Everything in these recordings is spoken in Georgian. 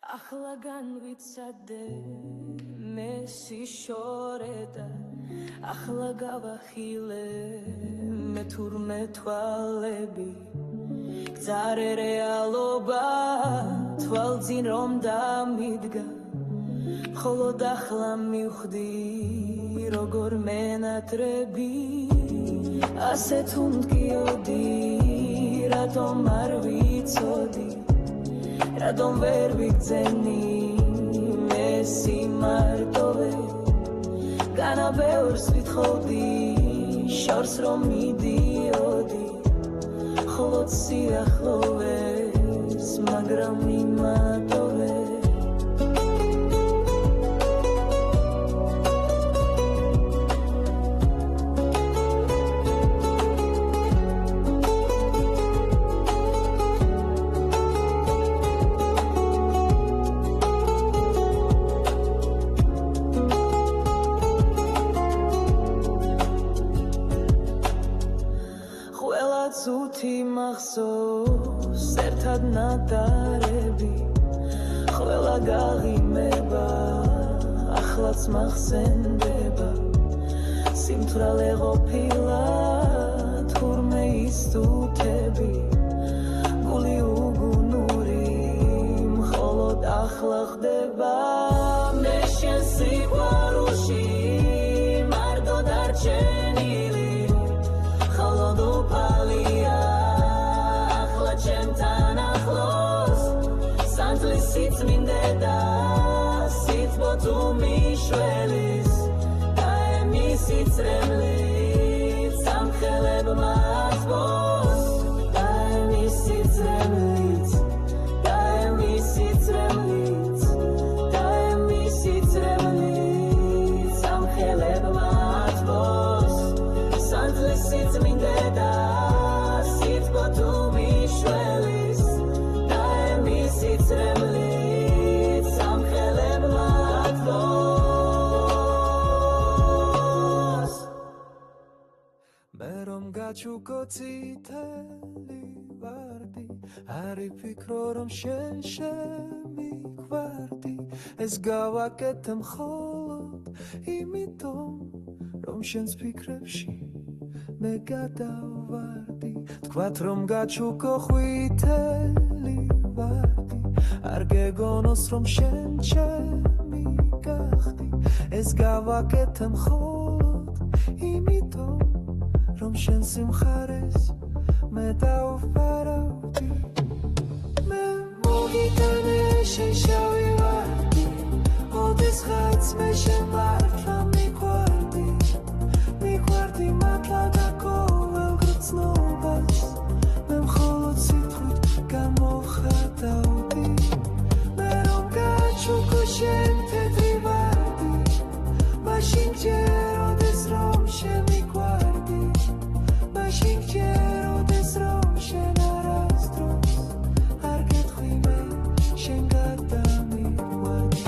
ახლა განვიცადე მე სიშორე და ახლა გავახილე მე თურმე თვალები გძარე რეალობა თვალწინ რომ დამიდგა მხოლოდ ახლა მივხვდი როგორ მენატრები ასე თუ მდგიოდი რატომ არ ვიცოდი რატომ ვერ ვიგძენი მე სიმარტოვე განაბეორს ვითხოვდი შორს რომ მიდიოდი ხოლოდ სიახლოვეს მაგრამ მიმატოვე ცუთი მახსოვს ერთად ნადარები ყველა გაღიმება ახლაც მახსენდება სიმთვრალე ყოფილა თურმე ისტუთები გული უგუნური მხოლოდ ახლა ხდება მე შენ სიყვარულში მარტო დარჩენილი მხოლოდ უფალია ახლა ჩემთან ახლოს სანთლის სიწმინდე და სიტყვა თუ მიშველის და ემისი წრემლით სამხელებმა ათბოს და ემისი წრემლით და ემისი წრემლით და ემისი წრემლით სამხელებმა ათბოს სანთლის სიწმინდე და სიტყვა თუ მიშველის და ემისი წრემლით სამხელებმა ათბოს მე რომ გაჩუქო წითელი ვარდი არ ვფიქრო რომ შენ შემიყვარდი ეს გავაკეთე მხოლოდ იმიტომ რომ შენს ფიქრებში მე გადავარდი თქვათ რომ გაჩუქო ხვითელი ვარდი არ გეგონოს რომ შენ ჩემი გახდი ეს გავაკეთე მხოლოდ იმიტომ რომ შენ სიმხარეს მე დავფარავდი მე მოგიტანე შენ შავი ვარდი ოდესღაც მე შენ მართლა მიყვარდი მიყვარდი მართლა და ყოველ გრძნობას მე მხოლოდ სიტყვით გამოხატავდი მე რომ გაჩუქო შენ თეთრი ვარდი მაშინ ჯეროდეს რომ შენ მიყვარდი მაშინ ჯეროდეს რომ შენ არასდროს არ გეტყვი მე შენ გადამიყვარდი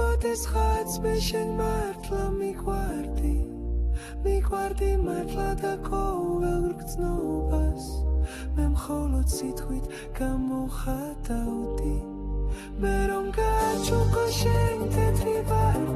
ოდესღაც მე შენ მართლა მიყვარდი მიყვარდი მართლა და ყოველ გრძნობას მე მხოლოდ სიტყვით გამოხატავდი მე რომ გაჩუქო შენ თეთრი ვარდი